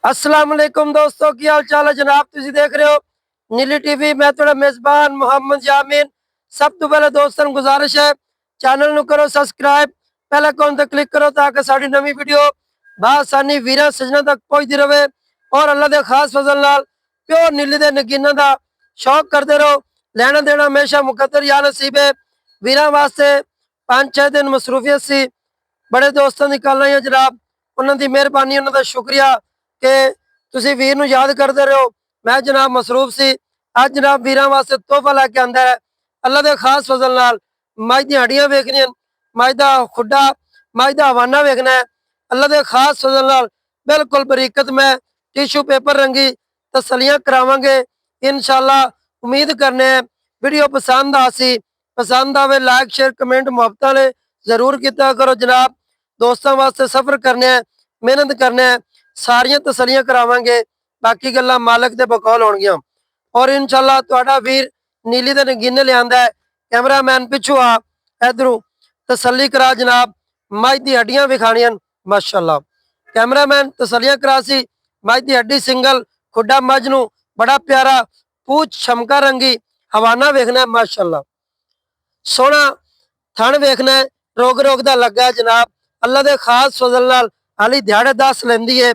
अस्सलाम वालेकुम दोस्तों, की हाल चाल है जनाब। तुसी देख रहे हो नीली टीवी। मैं थोड़ा मेजबान मोहम्मद जामिन। सब तो पहले दोस्तों ਨੂੰ गुजारिश है चैनल ਨੂੰ करो सब्सक्राइब, पहले आइकॉन ਤੇ क्लिक करो ताकि ਸਾਡੀ ਨਵੀਂ ਵੀਡੀਓ ਬਾਸਾਨੀ ਵੀਰਾਂ ਸੱਜਣਾ ਤੱਕ ਪਹੁੰਚਦੀ ਰਹੇ और अल्लाह ਦੇ खास फजल नाल प्योर नीली ਦੇ ਨਗੀਨਾਂ ਦਾ शौक करते रहो। लेना देना हमेशा मुकद्दर या नसीब है। ਵੀਰਾਂ वास्ते 5-6 दिन मसरूफियत सी, बड़े दोस्तों की कल आई जनाब। उन्होंने मेहरबानी, उन्होंने शुक्रिया कि तुसी वीर नूं याद करते रहो। मैं जनाब मसरूफ सी। अज जनाब वीरां वास्ते तोहफा लैके आंदा है। अल्लाह के खास फजल नाल मझ दी हड्डियां वेखनियां, मझ दा खुड्डा, मझ दा हवाना वेखना है। अल्लाह के खास फजल नाल बिल्कुल बरीकत में टिशू पेपर रंगी तसलियां करावांगे इंशाअल्लाह। उम्मीद करने हैं वीडियो पसंद आसी। पसंद आवे लाइक शेयर कमेंट मुहब्बत वाले जरूर किया करो जनाब। दोस्तों वास्ते सफर करने हैं, मेहनत करने हैं, सारियां तसलियां करावांगे। बाकी गल्लां मालक दे बकौल होणगियां। और इंशाअल्लाह तुहाडा वीर नीली दे नगीने लियांदा है। कैमरामैन पिछू आ इधरों तसल्ली करा जनाब। मझ दी हड्डियां विखाणियां माशाअल्लाह। कैमरामैन तसलियां करासी। मझ दी हड्डी सिंगल, खुड्डा मझ नूं बड़ा प्यारा, पूछ छमका रंगी, हवाना वेखना है माशाअल्लाह। सोहना थण वेखना है, रोग रोग दा लगा है जनाब। अल्लाह दे खास फजल नाल हाली दिहाड़े 10 लैंदी है,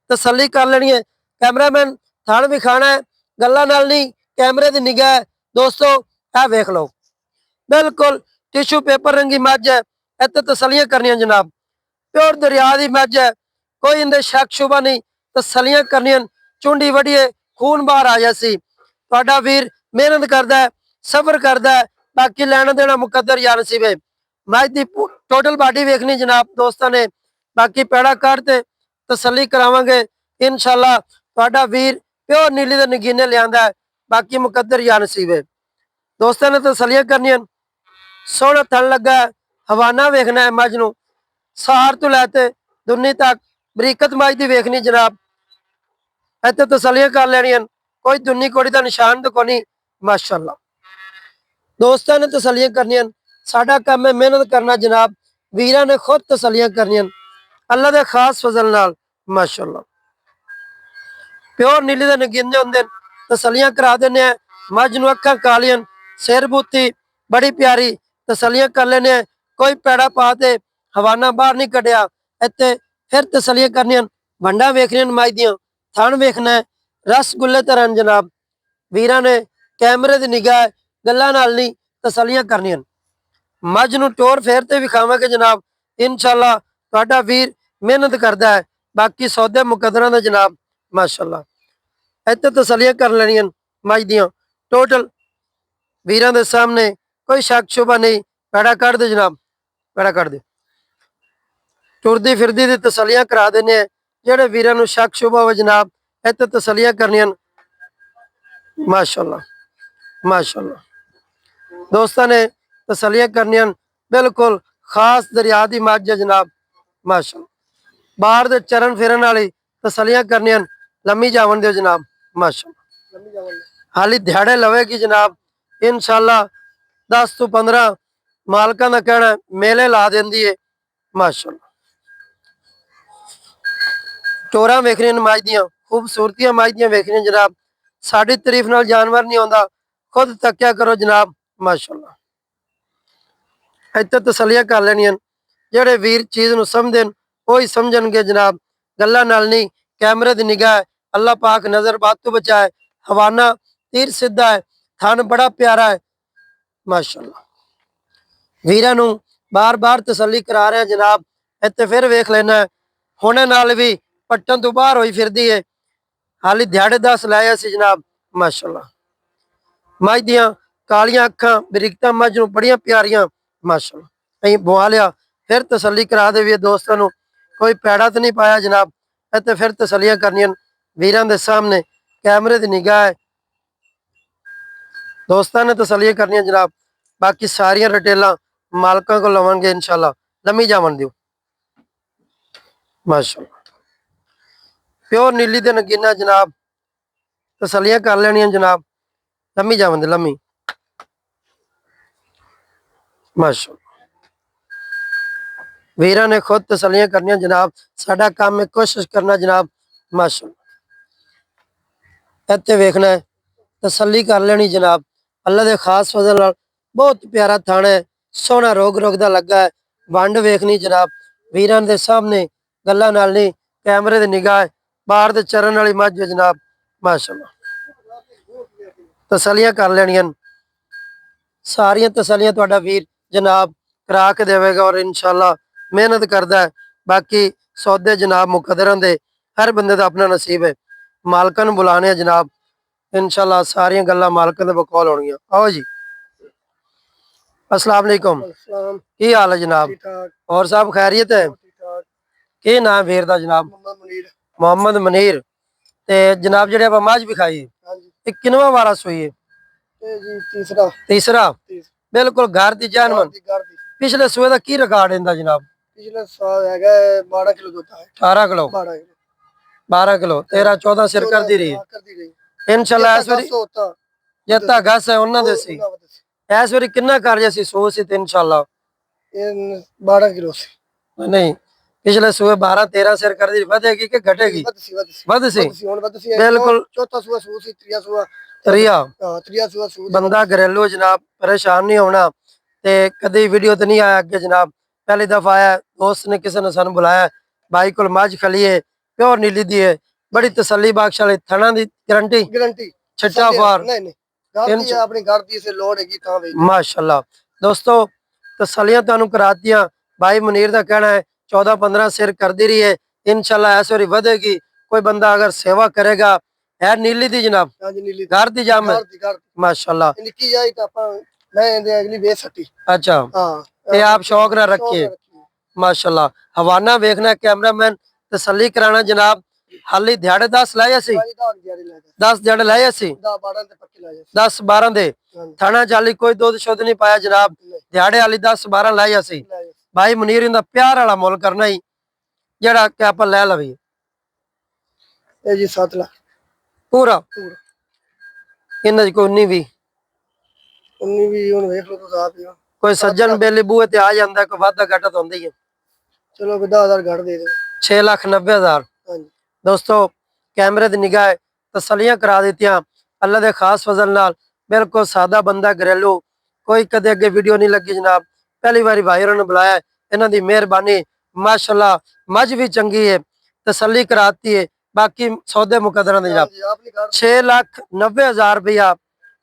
तसल्ली कर लेनी है। कैमरामैन थण विखाना है, गल्लां नाल नहीं, कैमरे दी निगाह है। दोस्तों आ वेख लो, बिल्कुल टिशू पेपर रंगी मझ है। इत्ते तसलियां करनियां जनाब। प्योर दरिया दी मझ है, कोई इंदे शक शुबा नहीं। तसलियां करनियां, चुंडी वड़िए खून बाहर आ जासी। तुहाडा वीर मेहनत करदा है, सफर करदा है। बाकी लेना देना मुकद्दर या नसीब है। मझ दी टोटल बॉडी वेखनी जनाब दोस्तों ने। बाकी पैड़ा काट ते तसल्ली करावांगे इंशाअल्लाह। तुहाडा वीर प्योर नीली दे नगीने लियांदा है। बाकी मुकद्दर या नसीब है। दोस्तों ने तसल्लियां करनियां। सोहना थन लगा है, हवाना वेखना है मझ नूं। सहार तो लैते दुन्नी तक बरीकत मझ दी वेखनी जनाब। इत्थे तसल्लियां कर लैनियां, कोई दुन्नी कोड़ी दा निशान तो कोनी माशाअल्लाह। दोस्तों ने तसल्लियां करनियां। साडा काम है मेहनत करना जनाब। वीरां ने खुद तसल्लियां करनियां अल्लाह दे खास फजल नाल माशाअल्लाह। प्योर नीली दे नगीने हुंदे तसल्लियां करा देने। मझ नूं अखां कालियां, सिर बूती बड़ी प्यारी, तसल्लियां कर लेने। कोई पैड़ा पा ते हवाना बाहर नहीं कढ़िया। इत्थे फिर तसल्लियां करनियां, वंडा वेखनियां मझ दियां, थण वेखना है, रसगुल्ले तरह जनाब। वीरां ने कैमरे दी निगाह गल्लां नाल नहीं, तसल्लियां करनियां। मझ नूं टोर फेर ते विखावांगे जनाब इंशाअल्लाह। तुहाडा वीर मेहनत करदा है। बाकी सौदे मुकद्दरां दा जनाब माशाअल्लाह। इत्थे तसल्लियां कर लेनियां मझ दियां टोटल। वीरां दे सामने कोई शक शुबा नहीं। पैड़ा कढ़ दे जनाब, पैड़ा कढ़ दे। टुरदी फिरदी दी तसल्लियां करा देने। जेड़े वीरां नूं शक शुबा हो जनाब, इत्थे तसल्लियां करनियां माशाअल्लाह माशाअल्लाह। दोस्तों ने तसल्लियां करनियां। बिल्कुल खास दरिया दी मझ है जनाब माशाअल्लाह। बाहर दे चरण फिरन वाली तसल्लियां करनियां। लम्मी जावन दियो जनाब माशाअल्लाह। हाली दिहाड़े लवेगी जनाब इंशाअल्लाह। 10 तो 15 मालकां दा कहना मेले ला देंदी है माशाअल्लाह। टोरां वेखनियां मझ दियां, खूबसूरतियां मझ दियां वेखनियां जनाब। साडी तारीफ नाल जानवर नहीं आउंदा, खुद तक्या करो जनाब माशाअल्लाह। इत्थे तसल्लियां कर लेनियां। जेड़े वीर चीज़ नूं समझदे न ओही समझणगे जनाब। गल्लां नाल नहीं, कैमरे दी निगाह है। अल्लाह पाक नजर बात तो बचाए। हवाना तीर सीधा है, थन बड़ा प्यारा है माशाअल्लाह। वीरां नूं बार बार तसल्ली करा रहे हैं जनाब। इत्थे फिर वेख लेना है, हुणे नाल भी पट्टन तो बाहर होई फिरदी है। हाली दिहाड़े 10 लाया सी जनाब माशाअल्लाह। मझ दियां कालियां अखां, बरीकतां मझ नूं बड़ियां प्यारियां माशाअल्लाह। अहीं बुआ लिया, फिर तसल्ली करा देवी दोस्तों नूं। कोई पैड़ा तो नहीं पाया जनाब। इत्थे फिर तसल्लियां करनियां वीरां दे सामने। कैमरे दी निगाह है। दोस्तों ने तसल्लियां करनियां जनाब। बाकी सारियां रिटेलां मालकां को लवांगे इंशाअल्लाह। लम्मी जावन दियो माशाअल्लाह। प्योर नीली दे नगीना जनाब। तसल्लियां कर लेनियां जनाब। लम्मी जावन दे लम्मी माशाअल्लाह। वीरां ने खुद तसल्लियां करनियां जनाब। साडा काम है कोशिश करना जनाब माशाअल्लाह। ਇੱਥੇ ਵੇਖਣਾ ਹੈ, ਤਸੱਲੀ ਕਰ ਲੈਣੀ ਜਨਾਬ। ਅੱਲਾ ਦੇ ਖਾਸ ਫਜ਼ਲ ਨਾਲ ਬਹੁਤ ਪਿਆਰਾ ਥਾਣਾ ਹੈ, ਸੋਹਣਾ ਰੋਗ ਰੋਗ ਦਾ ਲੱਗਾ ਹੈ। ਵੰਡ ਵੇਖਣੀ ਜਨਾਬ, ਵੀਰਾਂ ਦੇ ਸਾਹਮਣੇ, ਗੱਲਾਂ ਨਾਲ ਨਹੀਂ, ਕੈਮਰੇ ਦੀ ਨਿਗਾਹ ਹੈ। ਬਾਹਰ ਦੇ ਚਰਨ ਵਾਲੀ ਮੱਝ ਹੈ ਜਨਾਬ, ਮਾਸ਼ਾਅੱਲਾ। ਤਸੱਲੀਆਂ ਕਰ ਲੈਣੀਆਂ, ਸਾਰੀਆਂ ਤਸੱਲੀਆਂ ਤੁਹਾਡਾ ਵੀਰ ਜਨਾਬ ਕਰਾ ਕੇ ਦੇਵੇਗਾ ਔਰ ਇਨਸ਼ਾਅੱਲਾ ਮਿਹਨਤ ਕਰਦਾ ਹੈ। ਬਾਕੀ ਸੌਦੇ ਜਨਾਬ ਮੁਕੱਦਰਾਂ ਦੇ, ਹਰ ਬੰਦੇ ਦਾ ਆਪਣਾ ਨਸੀਬ ਹੈ। ਮਾਲਕਾਂ ਨੂੰ ਬੁਲਾਣੇ ਆ ਜਨਾਬ, ਇਨਸ਼ਾਅੱਲਾ ਸਾਰੀਆਂ ਗੱਲਾਂ ਮਾਲਕਾਂ ਦੇ ਬਕੌਲ ਹੋਣਗੀਆਂ। ਆਓ ਜੀ, अस्सलाम वालेकुम, की हाल है जनाब? और सब खैरियत है? की नाम वीर दा जनाब? मोहम्मद मुनीर। ते जनाब जेह्ड़े ਆਪਾਂ ਮੱਝ ਵਿਖਾਈ ਇਹ ਕਿੰਨਵਾਂ ਵਾਰਾ ਸੂਈ ਹੈ? तीसरा तीसरा। बिल्कुल घर दी जान मन। पिछले सूए दा की रिकॉर्ड इंदा जनाब? पिछले साल हैगा 12 किलो दूध है। 18 किलो 12 किलो 13 14 सिर कर दी रही है इंशाल्लाह। इस वारी जितना घस है ਉਹਨਾਂ ਦੇ ਸੀ, ਇਸ ਵਾਰੀ ਕਿੰਨਾ ਕਰ ਜਿਆ ਸੀ? 100 ਸੀ ਤੇ ਇਨਸ਼ਾਅੱਲਾ ਇਹ 12 ਕਿਲੋ ਸੀ। ਨਹੀਂ, ਪਿਛਲੇ ਸੂਏ 12 13 ਸਿਰ ਕਰਦੀ ਵਧੇਗੀ ਕਿ ਘਟੇਗੀ? ਵੱਧ ਸੀ ਬਿਲਕੁਲ। ਚੌਥਾ ਸੂਆ ਸੀ, ਤੀਆ ਸੂਆ ਤਰੀਆ ਸੂਆ ਬੰਦਾ ਘਰੇਲੂ ਜਨਾਬ, ਪਰੇਸ਼ਾਨ ਨਹੀਂ ਹੋਣਾ। ਤੇ ਕਦੀ ਵੀਡੀਓ ਤੇ ਨਹੀਂ ਆਇਆ ਅੱਗੇ ਜਨਾਬ, ਪਹਿਲੀ ਦਫਾ ਆਇਆ। ਦੋਸਤ ਨੇ ਕਿਸੇ ਨੇ ਸਾਨੂੰ ਬੁਲਾਇਆ, ਬਾਈ ਕੋਲ ਮੱਝ ਖਲੀ ਹੈ, ਪਿਓਰ ਨੀਲੀ ਦੀ ਹੈ, ਬੜੀ ਤਸੱਲੀ ਬਖਸ਼ ਵਾਲੀ ਥਣਾ ਦੀ ਗਰੰਟੀ ਛੱਟਾ ਫਾਰ ਨਹੀਂ अपने घर की से लोड हैगी कहां वे माशाल्लाह। दोस्तों तसलियां तानू करातियां, भाई मुनीर दा कहना है 14 15 सिर कर दी रही है इंशाल्लाह। ऐसे वारी ਵਧेगी। कोई बंदा अगर सेवा करेगा है नीली दी जनाब, हां जी नीली घर दी जाम है माशाल्लाह। निकी जाई तो अपन मैं इंदे अगली बेच सकती। अच्छा हां, ये आप शौक ना रखिए माशाल्लाह। हवाना देखना कैमरामैन, तसल्ली कराना जनाब। हाली दिहाड़े 10 लाए सी, 10 दिहाड़े लाए सी, 10 12 दे थाना चाली कोई दुध शुद्ध नहीं पाया जनाब। दिहाड़े वाली 10 12 लाए सी। भाई मुनीर इंदा प्यार वाला मुल करना ही जेड़ा कि आप ले लवी ए जी 7 लाख पूरा। इन्ना दी कोई 19 भी हुन देख लो तो आप ही कोई सज्जन बेली बूहे ते आ जांदा, कोई वादा घाटा तो होंदा ही है। चलो 10,000 घट दे दो 6,90,000। दोस्तों कैमरे दी निगाह तसलियां करा दित्तियां अल्लाह दे खास फजल नाल। बिल्कुल सादा बंदा घरेलू, कोई कदे अगे वीडियो नहीं लगी जनाब, पहली बारी भाई ने बुलाया। इन्हां दी मेहरबानी माशाल्लाह। मझ भी चंगी है, तसल्ली कराती है। बाकी सौदे मुकदरा दे जनाब 6,90,000 रुपया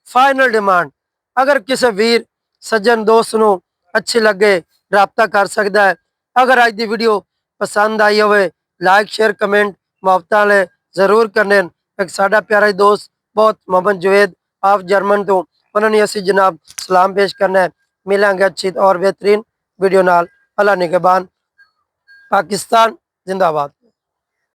फाइनल डिमांड। अगर किसी वीर सज्जन दोस्त नू अच्छी लगे राबता कर सकता है। अगर अज दी वीडियो पसंद आई होवे लाइक शेयर कमेंट मुहब्बतां वाले जरूर करने। एक साडा प्यारा दोस्त बहुत मोहम्मद जुवेद आप जर्मन तो उन्होंने असी जनाब सलाम पेश करना है। मिलेंगे अच्छी और बेहतरीन वीडियो नाल। अल्लाह निगहबान। पाकिस्तान जिंदाबाद।